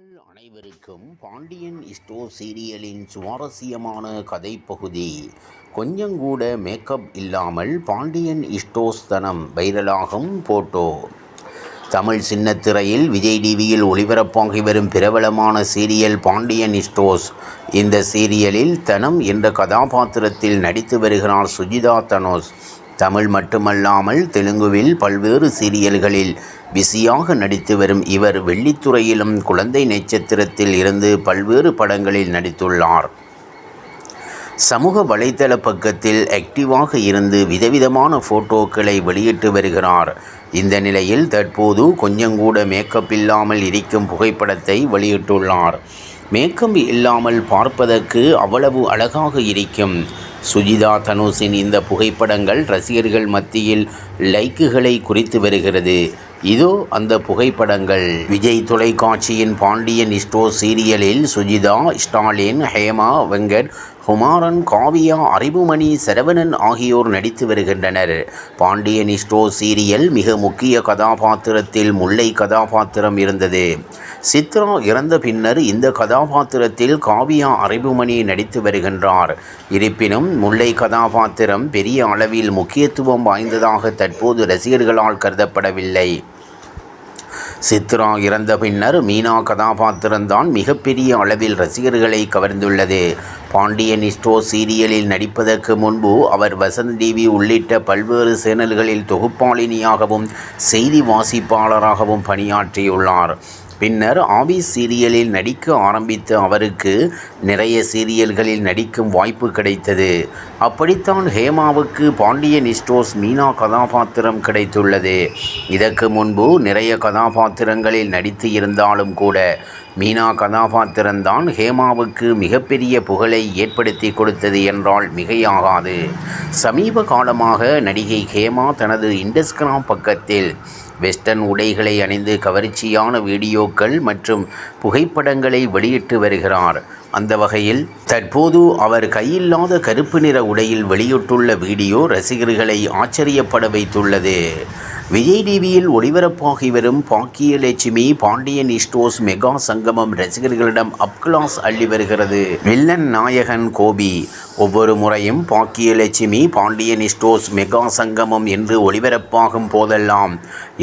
நேயர்கள் அனைவருக்கும் பாண்டியன் ஸ்டோர் சீரியலின் சுவாரஸ்யமான கதைப்பகுதி. கொஞ்சம் கூட மேக்கப் இல்லாமல் பாண்டியன் ஸ்டோர்ஸ் தனம் வைரலாகும் போட்டோ. தமிழ் சின்னத்திரையில் விஜய் டிவியில் ஒளிபரப்பாகி வரும் பிரபலமான சீரியல் பாண்டியன் ஸ்டோர்ஸ். இந்த சீரியலில் தனம் என்ற கதாபாத்திரத்தில் நடித்து வருகிறார் சுஜிதா தனுஷ். தமிழ் மட்டுமல்லாமல் தெலுங்குவில் பல்வேறு சீரியல்களில் பிஸியாக நடித்து வரும் இவர் வெள்ளித்துறையிலும் குழந்தை நட்சத்திரத்தில் இருந்து பல்வேறு படங்களில் நடித்துள்ளார். சமூக வலைதள பக்கத்தில் ஆக்டிவாக இருந்து விதவிதமான ஃபோட்டோக்களை வெளியிட்டு வருகிறார். இந்த நிலையில் தற்போது கொஞ்சம் கூட மேக்கப் இல்லாமல் இருக்கும் புகைப்படத்தை வெளியிட்டுள்ளார். மேக்கப் இல்லாமல் பார்ப்பதற்கு அவ்வளவு அழகாக இருக்கும் சுஜிதா தனுஷின் இந்த புகைப்படங்கள் ரசிகர்கள் மத்தியில் லைக்குகளை குறித்து வருகிறது. இதோ அந்த புகைப்படங்கள். விஜய் தொலைக்காட்சியின் பாண்டியன் ஸ்டோர் சீரியலில் சுஜிதா, ஸ்டாலின், ஹேமா, வெங்கட், குமாரன், காவியா, அறிவுமணி, சரவணன் ஆகியோர் நடித்து வருகின்றனர். பாண்டியன் ஸ்டோர் சீரியல் மிக முக்கிய கதாபாத்திரத்தில் முல்லை கதாபாத்திரம் இருந்தது. சித்ரா இறந்த பின்னர் இந்த கதாபாத்திரத்தில் காவியா, அறிவுமணி நடித்து வருகின்றார். இருப்பினும் முல்லை கதாபாத்திரம் பெரிய அளவில் முக்கியத்துவம் வாய்ந்ததாக தற்போது ரசிகர்களால் கருதப்படவில்லை. சித்ரா இறந்த பின்னர் மீனா கதாபாத்திரம்தான் மிகப்பெரிய அளவில் ரசிகர்களை கவர்ந்துள்ளது. பாண்டியன் ஸ்டோர் சீரியலில் நடிப்பதற்கு முன்பு அவர் வசந்த் டிவி உள்ளிட்ட பல்வேறு சேனல்களில் தொகுப்பாளினியாகவும் செய்தி வாசிப்பாளராகவும் பணியாற்றியுள்ளார். பின்னர் ஆபீஸ் சீரியலில் நடிக்க ஆரம்பித்த அவருக்கு நிறைய சீரியல்களில் நடிக்கும் வாய்ப்பு கிடைத்தது. அப்படித்தான் ஹேமாவுக்கு பாண்டியன் ஸ்டோர்ஸ் மீனா கதாபாத்திரம் கிடைத்துள்ளது. இதற்கு முன்பு நிறைய கதாபாத்திரங்களில் நடித்து இருந்தாலும் கூட மீனா கதாபாத்திரம்தான் ஹேமாவுக்கு மிகப்பெரிய புகழை ஏற்படுத்தி கொடுத்தது என்றால் மிகையாகாது. சமீப காலமாக நடிகை ஹேமா தனது இன்ஸ்டாகிராம் பக்கத்தில் வெஸ்டர்ன் உடைகளை அணிந்து கவர்ச்சியான வீடியோக்கள் மற்றும் புகைப்படங்களை வெளியிட்டு வருகிறார். அந்த வகையில் தற்போது அவர் கையில்லாத கருப்பு நிற உடையில் வெளியிட்டுள்ள வீடியோ ரசிகர்களை ஆச்சரியப்பட வைத்துள்ளது. விஜய் டிவியில் ஒளிபரப்பாகி வரும் பாக்கியலட்சுமி பாண்டியன் ஸ்டோர்ஸ் மெகா சங்கமம் ரசிகர்களிடம் அப்கிளாஸ் அள்ளி வருகிறது. வில்லன் நாயகன் கோபி. ஒவ்வொரு முறையும் பாக்கியலட்சுமி பாண்டியன் ஸ்டோர்ஸ் மெகா சங்கமம் என்று ஒளிபரப்பாகும் போதெல்லாம்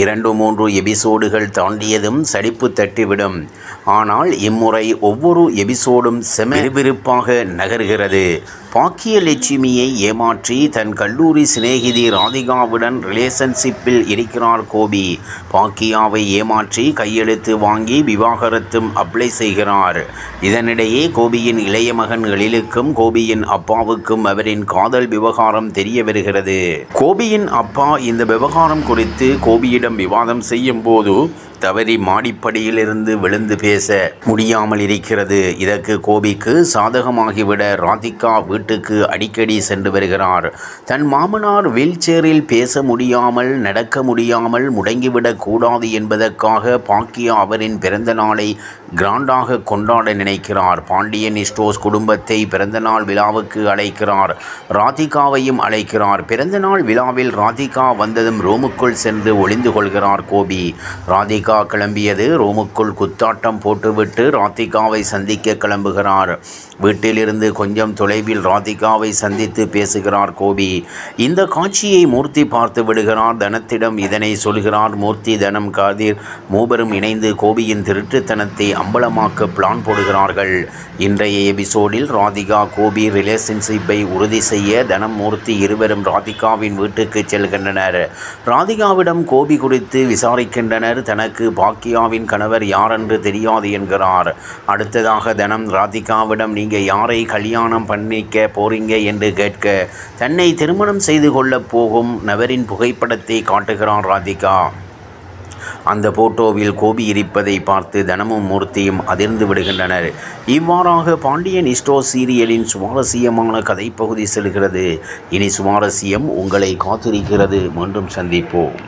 2-3 எபிசோடுகள் தாண்டியதும் சலிப்பு தட்டிவிடும். ஆனால் இம்முறை ஒவ்வொரு எபிசோடும் விறுவிறுப்பாக நகர்கிறது. பாக்கியலட்சுமியை ஏமாற்றி தன் கல்லூரி சிநேகிதி ராதிகாவுடன் ரிலேஷன்ஷிப்பில் இருக்கிறார் கோபி. பாக்கியாவை ஏமாற்றி கையெழுத்து வாங்கி விவாகரத்தும் அப்ளை செய்கிறார். இதனிடையே கோபியின் இளைய மகன் எழிலுக்கும் கோபியின் அப்பாவுக்கும் அவரின் காதல் விவகாரம் தெரிய வருகிறது. கோபியின் அப்பா இந்த விவகாரம் குறித்து கோபியிடம் விவாதம் செய்யும் போது தவறி மாடிப்படியிலிருந்து விழுந்து பேச முடியாமல் இருக்கிறது. இதற்கு கோபிக்கு சாதகமாகிவிட ராதிகா வீட்டுக்கு அடிக்கடி சென்று வருகிறார். தன் மாமனார் வீல்சேரில் பேச முடியாமல் நடக்க முடியாமல் முடங்கிவிடக் கூடாது என்பதற்காக பாக்கியா அவரின் பிறந்த நாளை கிராண்டாக கொண்டாட நினைக்கிறார். பாண்டியன் ஸ்டோர்ஸ் குடும்பத்தை பிறந்தநாள் விழாவுக்கு அழைக்கிறார். ராதிகாவையும் அழைக்கிறார். பிறந்தநாள் விழாவில் ராதிகா வந்ததும் ரூமுக்குள் சென்று ஒளிந்து கொள்கிறார் கோபி. ராதிகா கிளம்பியது ரூமுக்குள் குத்தாட்டம் போட்டுவிட்டு ராதிகாவை சந்திக்க கிளம்புகிறார். வீட்டிலிருந்து கொஞ்சம் தொலைவில் ராதிகாவை சந்தித்து பேசுகிறார் கோபி. இந்த காட்சியை மூர்த்தி பார்த்து விடுகிறார். தனத்திடம் இதனை சொல்கிறார் மூர்த்தி. தனம், காதிர் மூவரும் இணைந்து கோபியின் திருட்டுத்தனத்தை அம்பலமாக்க பிளான் போடுகிறார்கள். இன்றைய எபிசோடில் ராதிகா கோபி ரிலேஷன்ஷிப்பை உறுதி செய்ய தனம், மூர்த்தி இருவரும் ராதிகாவின் வீட்டுக்கு செல்கின்றனர். ராதிகாவிடம் கோபி குறித்து விசாரிக்கின்றனர். தனக்கு பாக்கியாவின் கணவர் யாரென்று தெரியாது என்கிறார். அடுத்ததாக தனம் ராதிகாவிடம் நீங்க யாரை கல்யாணம் பண்ணிக்க போறீங்க என்று கேட்க தன்னை திருமணம் செய்து கொள்ளப் போகும் நபரின் புகைப்படத்தை காட்டுகிறார் ராதிகா. அந்த போட்டோவில் கோபி இருப்பதை பார்த்து தனமும் மூர்த்தியும் அதிர்ந்து விடுகின்றனர். இவ்வாறாக பாண்டியன் ஸ்டோர் சீரியலின் சுவாரஸ்யமான கதைப்பகுதி செல்கிறது. இனி சுவாரஸ்யம் உங்களை காத்திருக்கிறது. மீண்டும் சந்திப்போம்.